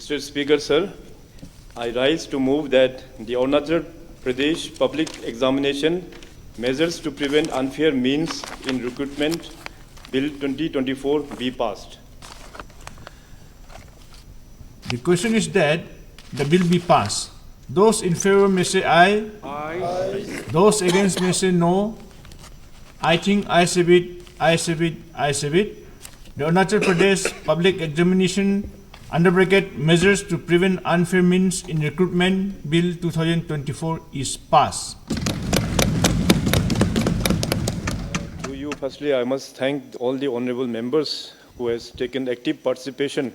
Mr. Speaker, sir, I rise to move that the Arunachal Pradesh Public Examination Measures to Prevent Unfair Means in Recruitment Bill 2024 be passed. The question is that the bill be passed. Those in favor may say aye. Aye. Those against may say no. I think I have it, I have it, I have it. The Arunachal Pradesh Public Examination under bracket Measures to Prevent Unfair Means in Recruitment Bill 2024 is passed. To you, firstly, I must thank all the honorable members who has taken active participation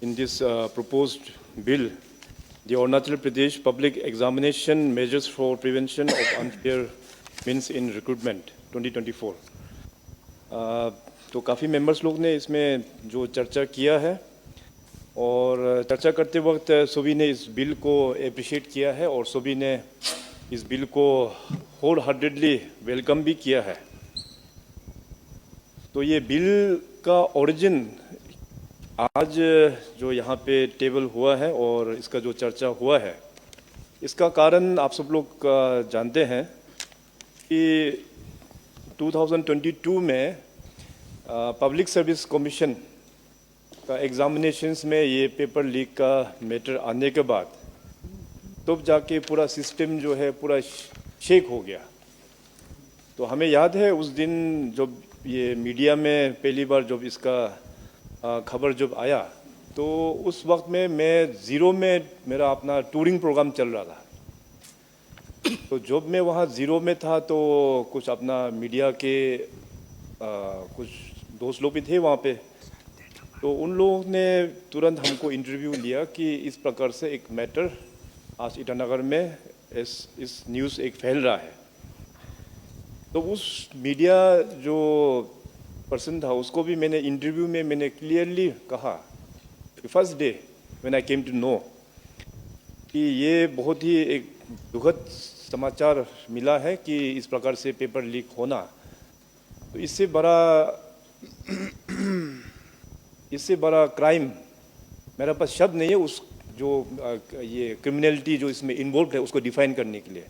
in this proposed bill, the Arunachal Pradesh Public Examination Measures for Prevention of Unfair Means in Recruitment 2024. तो काफ़ी members लोग ने इसमें जो चर्चा किया है और चर्चा करते वक्त सभी ने इस बिल को अप्रिशिएट किया है और सभी ने इस बिल को होल हार्टेडली वेलकम भी किया है। तो ये बिल का ओरिजिन आज जो यहाँ पे टेबल हुआ है और इसका जो चर्चा हुआ है, इसका कारण आप सब लोग जानते हैं कि 2022 में पब्लिक सर्विस कमीशन का एग्जामिनेशंस में ये पेपर लीक का मैटर आने के बाद तब जाके पूरा सिस्टम जो है पूरा शेक हो गया। तो हमें याद है उस दिन जब ये मीडिया में पहली बार जब इसका खबर जब आया तो उस वक्त में मैं ज़ीरो में मेरा अपना टूरिंग प्रोग्राम चल रहा था। तो जब मैं वहाँ ज़ीरो में था तो कुछ अपना मीडिया के कुछ दोस्त लोग भी थे वहाँ पे, तो उन लोगों ने तुरंत हमको इंटरव्यू लिया कि इस प्रकार से एक मैटर आज ईटानगर में इस न्यूज़ एक फैल रहा है। तो उस मीडिया जो पर्सन था उसको भी मैंने इंटरव्यू में मैंने क्लियरली कहा first day when I came to know कि ये बहुत ही एक दुखद समाचार मिला है कि इस प्रकार से पेपर लीक होना, तो इससे बड़ा क्राइम मेरा पास शब्द नहीं है उस जो ये क्रिमिनलिटी जो इसमें इन्वॉल्व है उसको डिफाइन करने के लिए।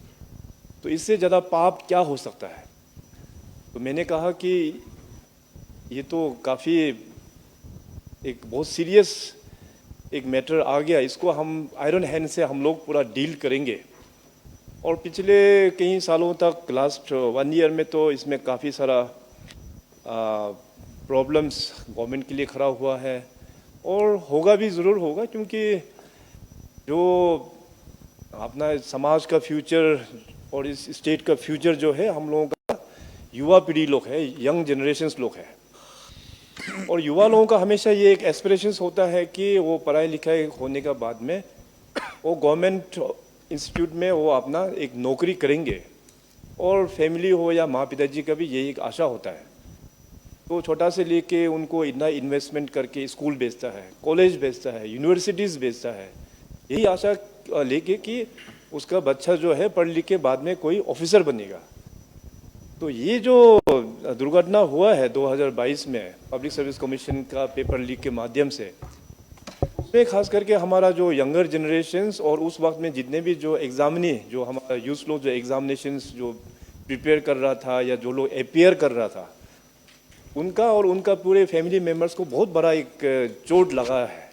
तो इससे ज़्यादा पाप क्या हो सकता है। तो मैंने कहा कि ये तो काफ़ी एक बहुत सीरियस एक मैटर आ गया, इसको हम आयरन हैंड से हम लोग पूरा डील करेंगे। और पिछले कई सालों तक लास्ट 1 ईयर में तो इसमें काफ़ी सारा प्रॉब्लम्स गवर्नमेंट के लिए खड़ा हुआ है और होगा भी ज़रूर होगा, क्योंकि जो अपना समाज का फ्यूचर और इस स्टेट का फ्यूचर जो है हम लोगों का युवा पीढ़ी लोग है, यंग जनरेशन्स लोग है। और युवा लोगों का हमेशा ये एक एस्पिरेशंस होता है कि वो पढ़ाई लिखाई होने के बाद में वो गवर्नमेंट इंस्टीट्यूट में वो अपना एक नौकरी करेंगे और फैमिली हो या माँ पिताजी का भी यही एक आशा होता है। तो छोटा से लेके उनको इतना इन्वेस्टमेंट करके स्कूल भेजता है, कॉलेज भेजता है, यूनिवर्सिटीज़ भेजता है, यही आशा लेके कि उसका बच्चा जो है पढ़ लिख के बाद में कोई ऑफिसर बनेगा। तो ये जो दुर्घटना हुआ है 2022 में पब्लिक सर्विस कमीशन का पेपर लीक के माध्यम से, उसमें खास करके हमारा जो यंगर जनरेशन्स और उस वक्त में जितने भी जो एग्जामिनी जो हमारा यूथ लोग जो एग्जामिनेशंस जो प्रिपेयर कर रहा था या जो लोग अपियर कर रहा था, उनका और उनका पूरे फैमिली मेम्बर्स को बहुत बड़ा एक चोट लगा है।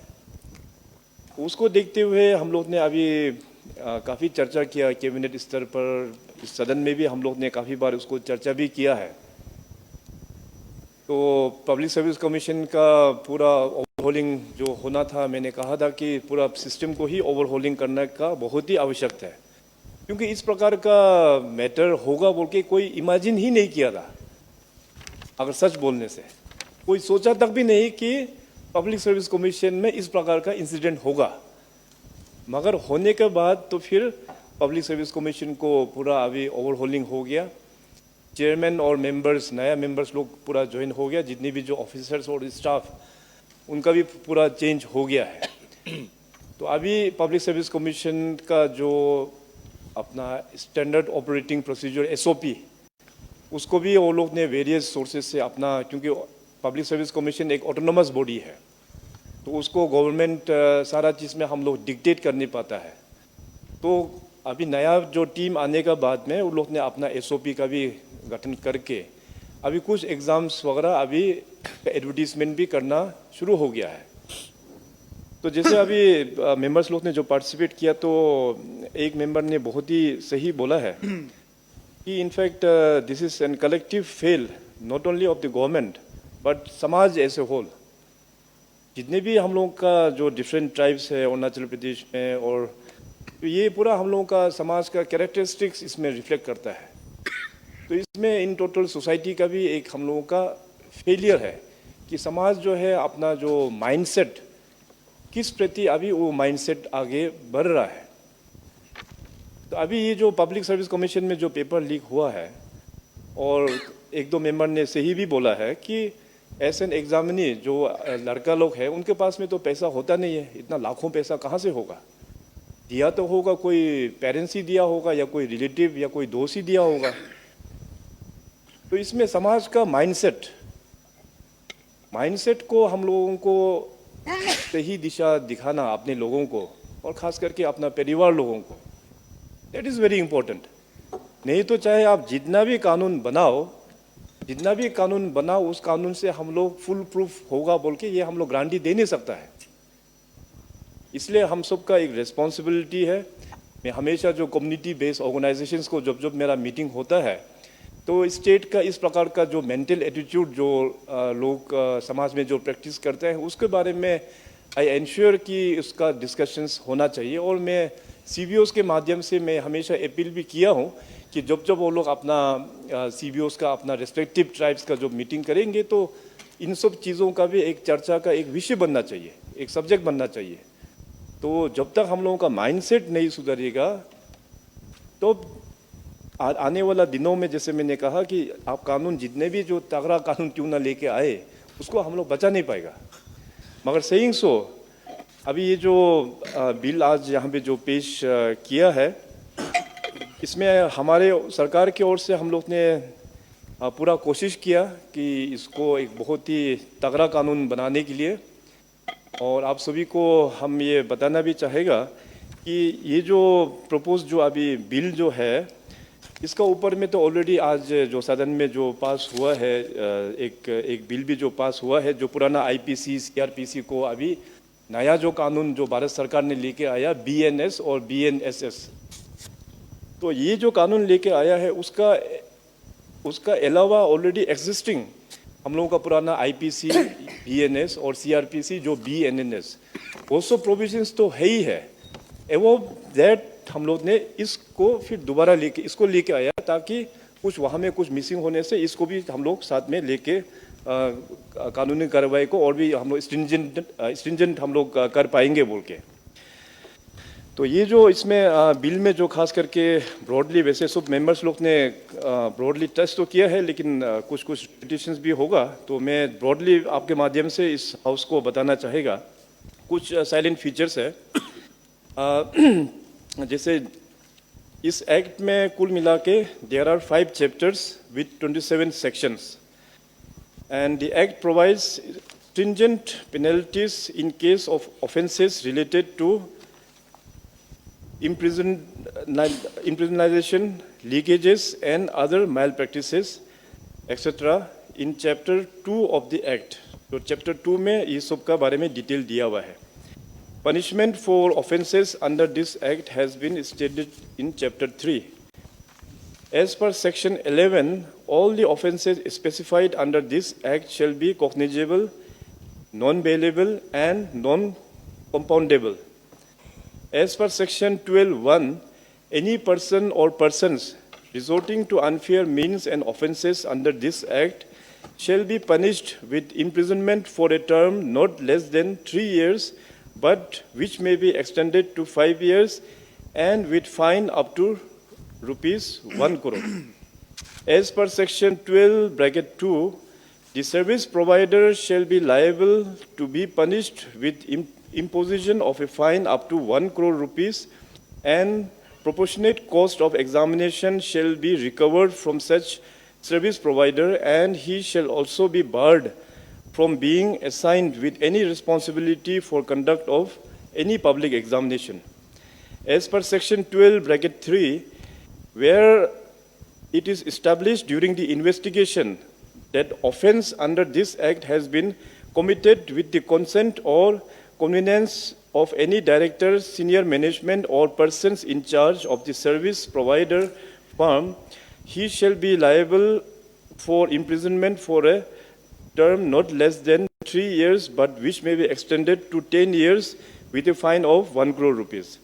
उसको देखते हुए हम लोग ने अभी काफ़ी चर्चा किया कैबिनेट स्तर पर, इस सदन में भी हम लोग ने काफ़ी बार उसको चर्चा भी किया है। तो पब्लिक सर्विस कमीशन का पूरा ओवरहोलिंग जो होना था, मैंने कहा था कि पूरा सिस्टम को ही ओवरहोलिंग करने का बहुत ही आवश्यकता है, क्योंकि इस प्रकार का मैटर होगा बोल के कोई इमेजिन ही नहीं किया था। अगर सच बोलने से कोई सोचा तक भी नहीं कि पब्लिक सर्विस कमीशन में इस प्रकार का इंसिडेंट होगा, मगर होने के बाद तो फिर पब्लिक सर्विस कमीशन को पूरा अभी ओवरहोलिंग हो गया। चेयरमैन और मेंबर्स, नया मेंबर्स लोग पूरा ज्वाइन हो गया, जितने भी जो ऑफिसर्स और स्टाफ उनका भी पूरा चेंज हो गया है। तो अभी पब्लिक सर्विस कमीशन का जो अपना स्टैंडर्ड ऑपरेटिंग प्रोसीजर SOP, उसको भी वो लोग ने वेरियस सोर्सेज से अपना, क्योंकि पब्लिक सर्विस कमीशन एक ऑटोनोमस बॉडी है, तो उसको गवर्नमेंट सारा चीज़ में हम लोग डिक्टेट कर नहीं पाता है। तो अभी नया जो टीम आने का बाद में उन लोग ने अपना एसओपी का भी गठन करके अभी कुछ एग्ज़ाम्स वगैरह अभी एडवर्टीजमेंट भी करना शुरू हो गया है। तो जैसे अभी मेंबर्स लोग ने जो पार्टिसिपेट किया तो एक मेंबर ने बहुत ही सही बोला है कि in fact this is an collective fail not only of the government but समाज एज ए होल। जितने भी हम लोगों का जो डिफरेंट ट्राइब्स है अरुणाचल प्रदेश में, और ये पूरा हम लोगों का समाज का कैरेक्टरिस्टिक्स इसमें रिफ्लेक्ट करता है। तो इसमें इन टोटल सोसाइटी का भी एक हम लोगों का फेलियर है कि समाज जो है अपना जो माइंडसेट किस प्रति अभी वो माइंडसेट आगे बढ़ रहा है। तो अभी ये जो पब्लिक सर्विस कमीशन में जो पेपर लीक हुआ है, और एक दो मेंबर ने सही भी बोला है कि एस एन एग्जामिनी जो लड़का लोग हैं उनके पास में तो पैसा होता नहीं है, इतना लाखों पैसा कहाँ से होगा। दिया तो होगा कोई पेरेंट्स ही दिया होगा या कोई रिलेटिव या कोई दोस्त ही दिया होगा। तो इसमें समाज का माइंडसेट को हम लोगों को सही दिशा दिखाना अपने लोगों को, और ख़ास करके अपना परिवार लोगों को, दैट इज़ वेरी इंपॉर्टेंट। नहीं तो चाहे आप जितना भी कानून बनाओ उस कानून से हम लोग फुल प्रूफ होगा बोल के ये हम लोग गारंटी दे नहीं सकता है। इसलिए हम सबका एक रिस्पॉन्सिबिलिटी है। मैं हमेशा जो कम्युनिटी बेस्ड ऑर्गेनाइजेशंस को जब मेरा मीटिंग होता है तो स्टेट का इस प्रकार का जो मेंटल एटीट्यूड जो लोग समाज में जो प्रैक्टिस करते हैं उसके बारे में आई एंश्योर कि उसका डिस्कशंस होना चाहिए। और मैं सीबीओस के माध्यम से मैं हमेशा अपील भी किया हूँ कि जब वो लोग अपना सीबीओस का अपना रेस्पेक्टिव ट्राइब्स का जो मीटिंग करेंगे तो इन सब चीज़ों का भी एक चर्चा का एक विषय बनना चाहिए, एक सब्जेक्ट बनना चाहिए। तो जब तक हम लोगों का माइंडसेट नहीं सुधरेगा तो आने वाला दिनों में जैसे मैंने कहा कि आप कानून जितने भी जो तगड़ा कानून क्यों ना लेके आए उसको हम लोग बचा नहीं पाएगा। मगर सेइंग सो अभी ये जो बिल आज यहाँ पे जो पेश किया है इसमें हमारे सरकार की ओर से हम लोग ने पूरा कोशिश किया कि इसको एक बहुत ही तगड़ा कानून बनाने के लिए। और आप सभी को हम ये बताना भी चाहेगा कि ये जो प्रपोज जो अभी बिल जो है इसका ऊपर में तो ऑलरेडी आज जो सदन में जो पास हुआ है एक बिल भी जो पास हुआ है, जो पुराना आईपीसी सीआरपीसी को अभी नया जो कानून जो भारत सरकार ने लेके आया बीएनएस और बीएनएसएस, तो ये जो कानून लेके आया है उसका अलावा ऑलरेडी एग्जिस्टिंग हम लोगों का पुराना आईपीसी बीएनएस और सीआरपीसी जो बीएनएनएस वो सब प्रोविजंस तो है ही है। एवं दैट हम लोग ने इसको फिर दोबारा लेके आया ताकि कुछ वहाँ में कुछ मिसिंग होने से इसको भी हम लोग साथ में लेके कानूनी कार्रवाई को और भी हम लोग स्ट्रिंजेंट हम लोग कर पाएंगे बोल के। तो ये जो इसमें बिल में जो खास करके ब्रॉडली वैसे सब मेंबर्स लोग ने ब्रॉडली टच तो किया है, लेकिन कुछ पिटिशंस भी होगा तो मैं ब्रॉडली आपके माध्यम से इस हाउस को बताना चाहेगा। कुछ साइलेंट फीचर्स है जैसे इस एक्ट में कुल मिला के there are 5 chapters with 27 sections and the act provides stringent penalties in case of offences related to imprisonation, leakages and other malpractices etc. in chapter 2 of the act। तो chapter 2 में ये सब का बारे में डिटेल दिया हुआ है। Punishment for offences under this act has been stated in chapter 3। As per section 11, all the offences specified under this act shall be cognizable, non-bailable and non-compoundable। As per section 12(1), any person or persons resorting to unfair means and offences under this act shall be punished with imprisonment for a term not less than 3 years, but which may be extended to 5 years, and with fine up to rupees 1 crore। As per section 12(2), the service provider shall be liable to be punished with imposition of a fine up to 1 crore rupees, and proportionate cost of examination shall be recovered from such service provider, and he shall also be barred from being assigned with any responsibility for conduct of any public examination. As per section 12 bracket 3, where it is established during the investigation that offense under this act has been committed with the consent or convenience of any director, senior management, or persons in charge of the service provider firm, he shall be liable for imprisonment for a term not less than 3 years, but which may be extended to 10 years with a fine of 1 crore rupees.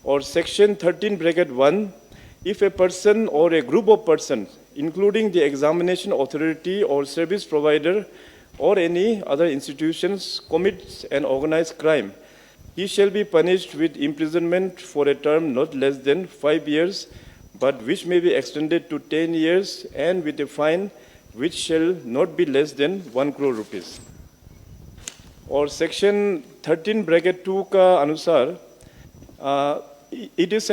Or section 13 bracket 1, if a person or a group of persons, including the examination authority or service provider or any other institutions, commits an organized crime, he shall be punished with imprisonment for a term not less than 5 years, but which may be extended to 10 years and with a fine which shall not be less than 1 crore rupees. और section 13 bracket 2 का अनुसार it is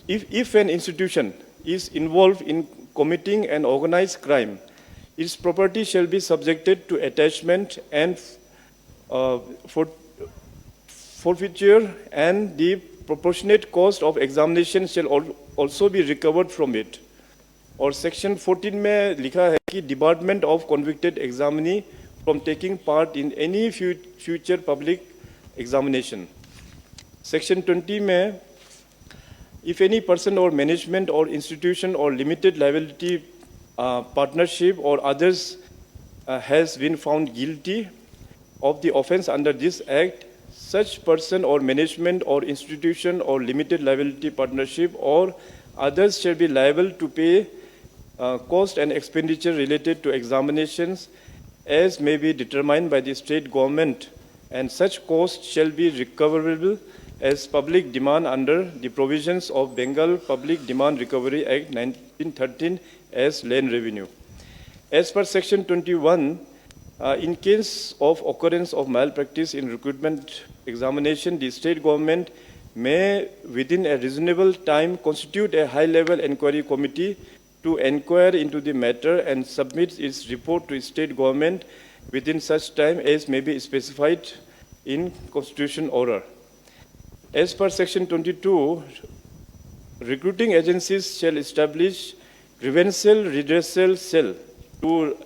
if an institution is involved in committing an organized crime, its property shall be subjected to attachment and forfeiture, and the proportionate cost of examination shall also be recovered from it. और section 14 में लिखा है कि department of convicted examinee from taking part in any future public examination. Section 20 में, if any person or management or institution or limited liability partnership or others has been found guilty of the offense under this act, such person or management or institution or limited liability partnership or others shall be liable to pay cost and expenditure related to examinations as may be determined by the state government, and such cost shall be recoverable as public demand under the provisions of Bengal Public Demand Recovery Act 1913 as land revenue. As per section 21, in case of occurrence of malpractice in recruitment examination, the state government may within a reasonable time constitute a high-level inquiry committee to inquire into the matter and submit its report to state government within such time as may be specified in constitution order. As per section 22, recruiting agencies shall establish grievance redressal cell to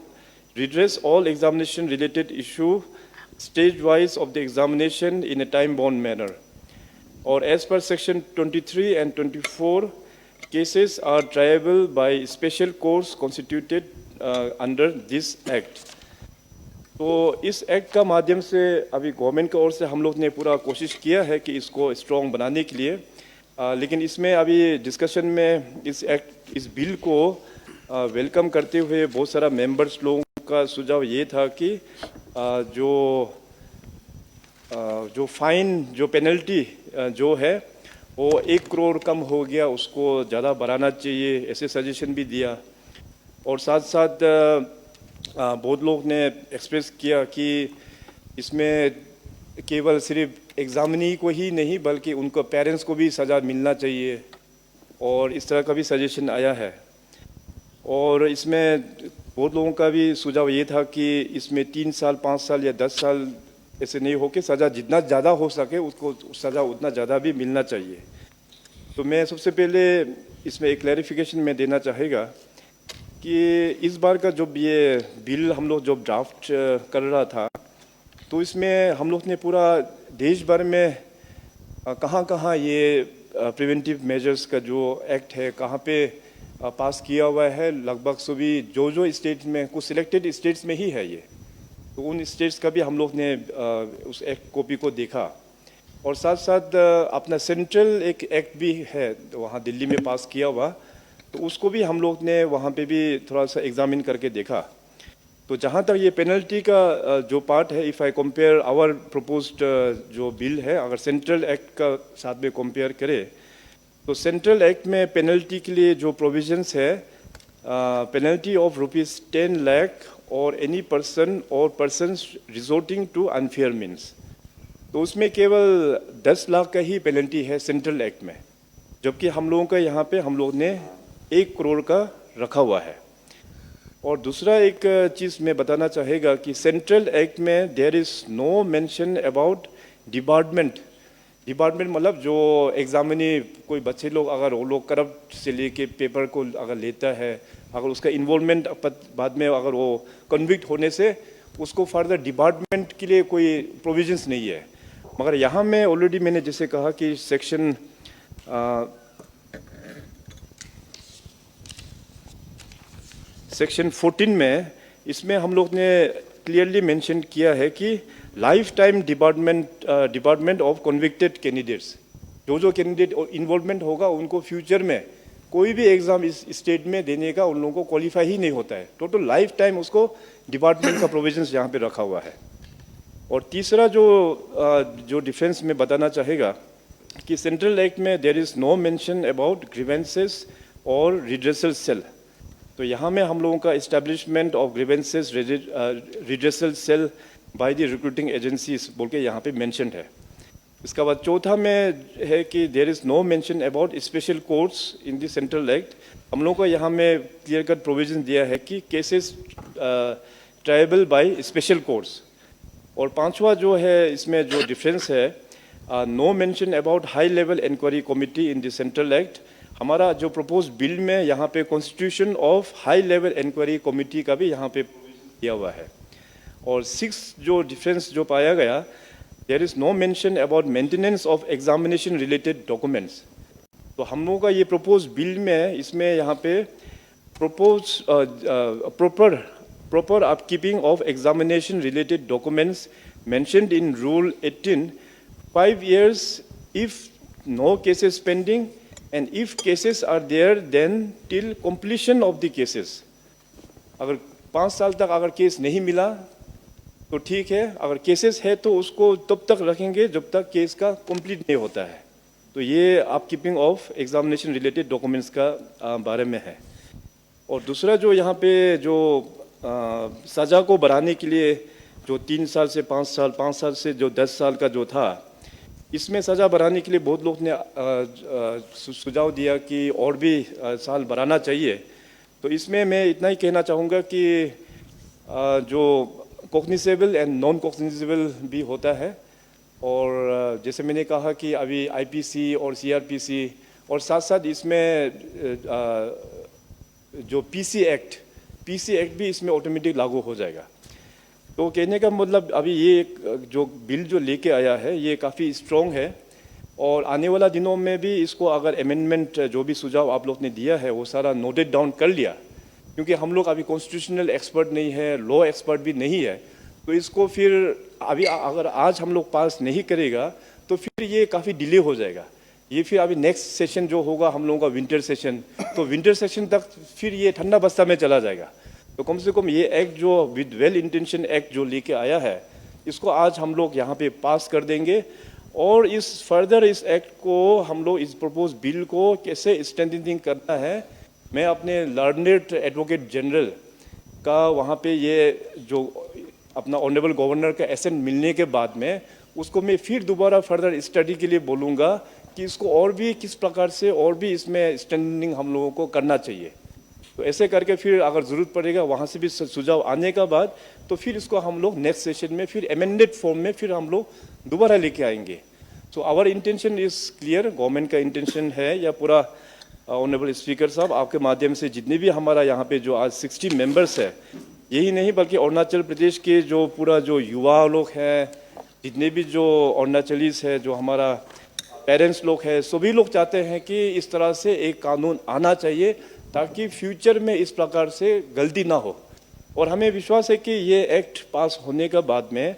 redress all examination related issue stage-wise of the examination in a time-bound manner. Or as per section 23 and 24, cases are triable by special courts constituted under this act. तो इस act का माध्यम से अभी government की ओर से हम लोग ने पूरा कोशिश किया है कि इसको स्ट्रॉन्ग बनाने के लिए, लेकिन इसमें अभी डिस्कशन में इस बिल को वेलकम करते हुए बहुत सारा मेंबर्स लोगों का सुझाव ये था कि जो फाइन जो पेनल्टी जो है वो 1 करोड़ कम हो गया, उसको ज़्यादा बढ़ाना चाहिए, ऐसे सजेशन भी दिया। और साथ साथ बहुत लोग ने एक्सप्रेस किया कि इसमें केवल सिर्फ एग्जामिनी को ही नहीं बल्कि उनको पेरेंट्स को भी सज़ा मिलना चाहिए, और इस तरह का भी सजेशन आया है। और इसमें बहुत लोगों का भी सुझाव ये था कि इसमें 3 साल 5 साल या 10 साल ऐसे नहीं हो के सज़ा जितना ज़्यादा हो सके उसको सज़ा उतना ज़्यादा भी मिलना चाहिए। तो मैं सबसे पहले इसमें एक क्लैरिफिकेशन में देना चाहेगा कि इस बार का जब ये बिल हम लोग जब ड्राफ्ट कर रहा था तो इसमें हम लोग ने पूरा देश भर में कहाँ कहाँ ये प्रिवेंटिव मेजर्स का जो एक्ट है कहाँ पे पास किया हुआ है, लगभग सभी जो स्टेट में कुछ सिलेक्टेड स्टेट्स में ही है ये, तो उन स्टेट्स का भी हम लोग ने उस एक्ट कॉपी को देखा। और साथ साथ अपना सेंट्रल एक एक्ट भी है वहाँ दिल्ली में पास किया हुआ, तो उसको भी हम लोग ने वहाँ पे भी थोड़ा सा एग्जामिन करके देखा। तो जहाँ तक ये पेनल्टी का जो पार्ट है, if I compare our proposed जो बिल है, अगर सेंट्रल एक्ट का साथ में कंपेयर करें तो सेंट्रल एक्ट में पेनल्टी के लिए जो प्रोविजंस है, पेनल्टी ऑफ ₹10 लाख और एनी पर्सन और persons resorting to unfair means, तो उसमें केवल 10 लाख का ही पेनल्टी है सेंट्रल एक्ट में, जबकि हम लोगों का यहाँ पे हम लोग ने 1 करोड़ का रखा हुआ है। और दूसरा एक चीज़ मैं बताना चाहेगा कि सेंट्रल एक्ट में there is no mention about department. Department मतलब जो एग्जामिनी कोई बच्चे लोग अगर वो लोग करप्ट से लेके पेपर को अगर लेता है, अगर उसका इन्वॉल्वमेंट बाद में अगर वो कन्विक्ट होने से उसको फर्दर डिपार्टमेंट के लिए कोई प्रोविजंस नहीं है। मगर यहाँ में ऑलरेडी मैंने जैसे कहा कि सेक्शन 14 में इसमें हम लोग ने क्लियरली मेंशन किया है कि life time department of convicted candidates, जो कैंडिडेट इन्वॉल्वमेंट होगा उनको फ्यूचर में कोई भी एग्जाम इस स्टेट में देने का उन लोगों को क्वालिफाई ही नहीं होता है। टोटल लाइफ टाइम उसको डिपार्टमेंट का प्रोविजंस यहाँ पे रखा हुआ है। और तीसरा जो डिफरेंस में बताना चाहेगा कि सेंट्रल एक्ट में there is no mention about grievances और रिड्रेसल सेल। तो यहाँ में हम लोगों का establishment of grievances redressal cell by the recruiting agencies बोल के यहाँ पे मेंशन है। इसका बाद चौथा में है कि there is no mention about special courts in the central act. हम लोगों को यहाँ में क्लियर कट प्रोविजन दिया है कि cases triable by special courts. और पांचवा जो है इसमें जो डिफरेंस है, no mention about high level inquiry committee in the central act. हमारा जो प्रपोज बिल में यहाँ पे constitution of high level inquiry committee का भी यहाँ पे दिया हुआ है। और सिक्स जो डिफरेंस जो पाया गया, there is no mention about maintenance of examination related documents. तो हम लोगों का ये प्रपोज बिल में इसमें यहाँ पे propose proper upkeeping of examination related documents mentioned in Rule 18, 5 years if no cases pending, and if cases are there then till completion of the cases। अगर 5 साल तक अगर केस नहीं मिला तो ठीक है, अगर केसेस है तो उसको तब तक रखेंगे जब तक केस का कंप्लीट नहीं होता है। तो ये upkeeping of examination related documents का बारे में है। और दूसरा जो यहाँ पे जो सज़ा को बढ़ाने के लिए जो 3 साल से 5 साल, 5 साल से जो 10 साल का जो था, इसमें सज़ा बढ़ाने के लिए बहुत लोग ने सुझाव दिया कि और भी साल बढ़ाना चाहिए। तो इसमें मैं इतना ही कहना चाहूँगा कि जो कॉग्निसेबल एंड नॉन कॉग्निसेबल भी होता है। और जैसे मैंने कहा कि अभी आईपीसी और सीआरपीसी और साथ साथ इसमें जो पीसी एक्ट भी इसमें ऑटोमेटिक लागू हो जाएगा। तो कहने का मतलब अभी ये जो बिल जो लेके आया है ये काफ़ी स्ट्रॉन्ग है। और आने वाला दिनों में भी इसको अगर अमेंडमेंट जो भी सुझाव आप लोग ने दिया है वो सारा नोटेड डाउन कर लिया, क्योंकि हम लोग अभी कॉन्स्टिट्यूशनल एक्सपर्ट नहीं है, लॉ एक्सपर्ट भी नहीं है। तो इसको फिर अभी अगर आज हम लोग पास नहीं करेगा तो फिर ये काफ़ी डिले हो जाएगा। ये फिर अभी नेक्स्ट सेशन जो होगा हम लोगों का विंटर सेशन, तो विंटर सेशन तक फिर ये ठंडा बस्ता में चला जाएगा। तो कम से कम ये एक्ट जो विद वेल इंटेंशन एक्ट जो लेके आया है इसको आज हम लोग यहाँ पे पास कर देंगे। और इस फर्दर इस एक्ट को हम लोग इस प्रपोज बिल को कैसे स्ट्रेंथनिंग करना है, मैं अपने लर्नेड एडवोकेट जनरल का वहाँ पे ये जो अपना ऑनरेबल गवर्नर का एसेंट मिलने के बाद में उसको मैं फिर दोबारा फर्दर स्टडी के लिए बोलूँगा कि इसको और भी किस प्रकार से और भी इसमें स्ट्रेंथनिंग हम लोगों को करना चाहिए। तो ऐसे करके फिर अगर ज़रूरत पड़ेगा वहाँ से भी सुझाव आने का बाद तो फिर इसको हम लोग नेक्स्ट सेशन में फिर अमेंडेड फॉर्म में फिर हम लोग दोबारा लेके आएंगे। So our intention is clear, government का इंटेंशन है या पूरा ऑनरेबल स्पीकर साहब आपके माध्यम से जितने भी हमारा यहाँ पे जो आज 60 मेंबर्स है, यही नहीं बल्कि अरुणाचल प्रदेश के जो पूरा जो युवा लोग हैं, जितने भी जो अरुणाचलीज है, जो हमारा पेरेंट्स लोग हैं, सभी लोग चाहते हैं कि इस तरह से एक कानून आना चाहिए ताकि फ्यूचर में इस प्रकार से गलती ना हो। और हमें विश्वास है कि ये एक्ट पास होने के बाद में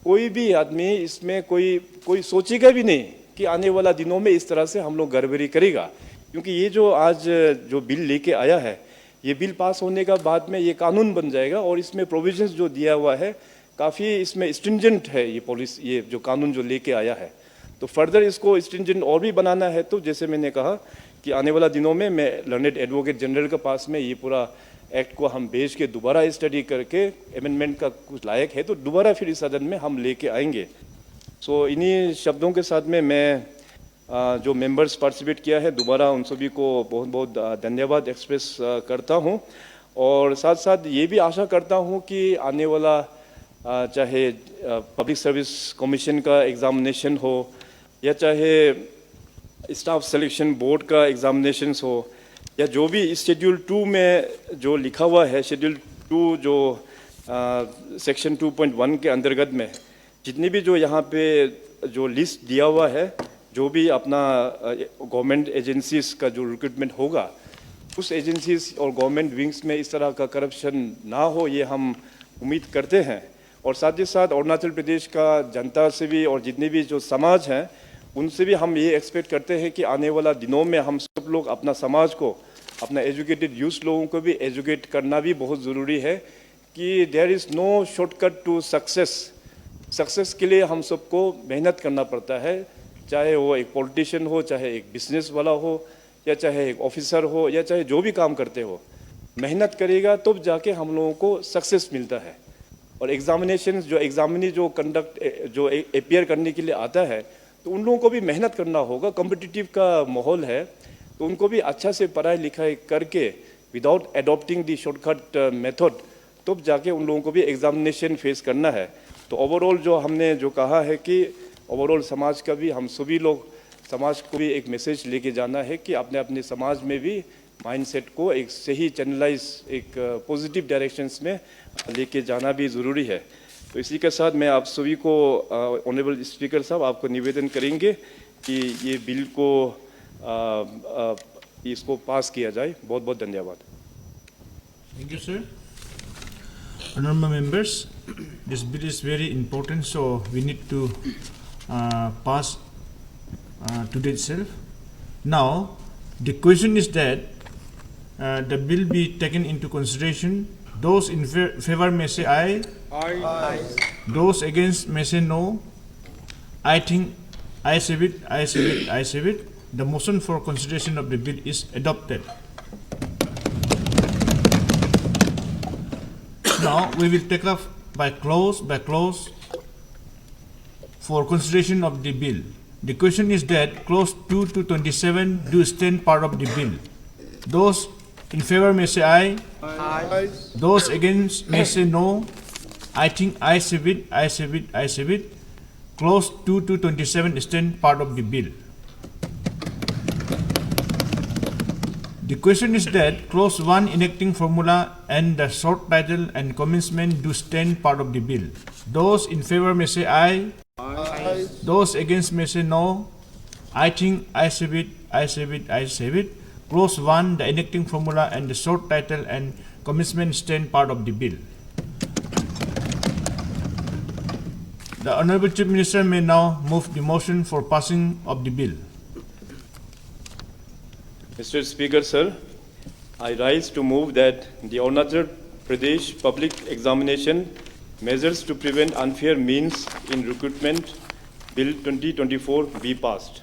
कोई भी आदमी इसमें कोई सोचेगा भी नहीं कि आने वाला दिनों में इस तरह से हम लोग गड़बड़ी करेगा, क्योंकि ये जो आज जो बिल लेके आया है ये बिल पास होने का बाद में ये कानून बन जाएगा। और इसमें प्रोविजंस जो दिया हुआ है काफ़ी इसमें स्ट्रिंजेंट है ये पॉलिसी, ये जो कानून जो लेके आया है। तो फर्दर इसको स्ट्रिंजेंट और भी बनाना है तो जैसे मैंने कहा कि आने वाला दिनों में मैं लर्नेड एडवोकेट जनरल के पास में ये पूरा एक्ट को हम भेज के दोबारा स्टडी करके अमेंडमेंट का कुछ लायक है तो दोबारा फिर इस सदन में हम लेके आएंगे। सो इन्हीं शब्दों के साथ में मैं जो मेंबर्स पार्टिसिपेट किया है दोबारा उन सभी को बहुत बहुत धन्यवाद एक्सप्रेस करता हूं। और साथ साथ ये भी आशा करता हूँ कि आने वाला चाहे पब्लिक सर्विस कमीशन का एग्ज़ामिनेशन हो या चाहे स्टाफ सिलेक्शन बोर्ड का एग्ज़ामिनेशंस हो या जो भी शेड्यूल 2 में जो लिखा हुआ है, शेड्यूल 2 जो सेक्शन 2.1 के अंतर्गत में जितनी भी जो यहाँ पे जो लिस्ट दिया हुआ है, जो भी अपना गवर्नमेंट एजेंसीज का जो रिक्रूटमेंट होगा, उस एजेंसीज और गवर्नमेंट विंग्स में इस तरह का करप्शन ना हो, ये हम उम्मीद करते हैं। और साथ ही साथ अरुणाचल प्रदेश का जनता से भी और जितने भी जो समाज हैं उनसे भी हम ये एक्सपेक्ट करते हैं कि आने वाला दिनों में हम सब लोग अपना समाज को, अपना एजुकेटेड यूथ लोगों को भी एजुकेट करना भी बहुत ज़रूरी है कि there is no shortcut to success. Success के लिए हम सबको मेहनत करना पड़ता है, चाहे वो एक पॉलिटिशियन हो, चाहे एक बिजनेस वाला हो, या चाहे एक ऑफिसर हो, या चाहे जो भी काम करते हो, मेहनत करेगा तब तो जाके हम लोगों को सक्सेस मिलता है। और एग्जामिनेशन जो एग्जामिनी जो कंडक्ट जो अपियर करने के लिए आता है, तो उन लोगों को भी मेहनत करना होगा। कॉम्पिटिटिव का माहौल है, तो उनको भी अच्छा से पढ़ाई लिखाई करके विदाउट एडॉप्टिंग दी शॉर्टकट मेथड तब जाके उन लोगों को भी एग्जामिनेशन फेस करना है। तो ओवरऑल जो हमने जो कहा है कि ओवरऑल समाज का भी, हम सभी लोग समाज को भी एक मैसेज लेके जाना है कि अपने अपने समाज में भी माइंडसेट को एक सही चैनलाइज, एक पॉजिटिव डायरेक्शंस में लेके जाना भी ज़रूरी है। तो इसी के साथ मैं आप सभी को ऑनरेबल स्पीकर साहब आपको निवेदन करेंगे कि ये बिल को इसको पास किया जाए। बहुत बहुत धन्यवाद। Thank you, sir. Honorable members, this bill is very important, so we need to pass today itself. Now, the question is that the bill be taken into consideration. Those in favor may say aye. Aye. Those against may say no. I think I say it, I say it, I say it. The motion for consideration of the bill is adopted. Now we will take up by clause for consideration of the bill. The question is that clause 2 to 27 do stand part of the bill. Those in favor may say aye. Aye. Those against may say no. I think I say it, I say it, I say it. Clause 2 to 27 stand part of the bill. The question is that clause 1 enacting formula and the short title and commencement do stand part of the bill. Those in favor may say aye. Aye. Those against may say no. I think I say it, I say it, I say it. Clause 1, the enacting formula and the short title and commencement stand part of the bill. The Honorable Chief Minister may now move the motion for passing of the bill. Mr. Speaker, sir, I rise to move that the Arunachal Pradesh Public Examination Measures to Prevent Unfair Means in Recruitment Bill 2024 be passed.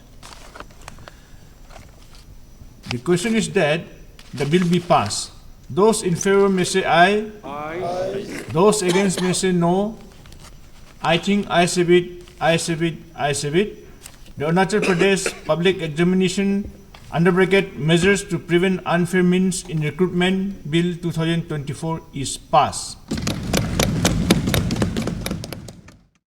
The question is that the bill be passed. Those in favor may say aye. Aye. Those against may say no. I think I say it, I say it, I say it. The Arunachal Pradesh Public Examination under bracket Measures to Prevent Unfair Means in Recruitment Bill 2024 is passed.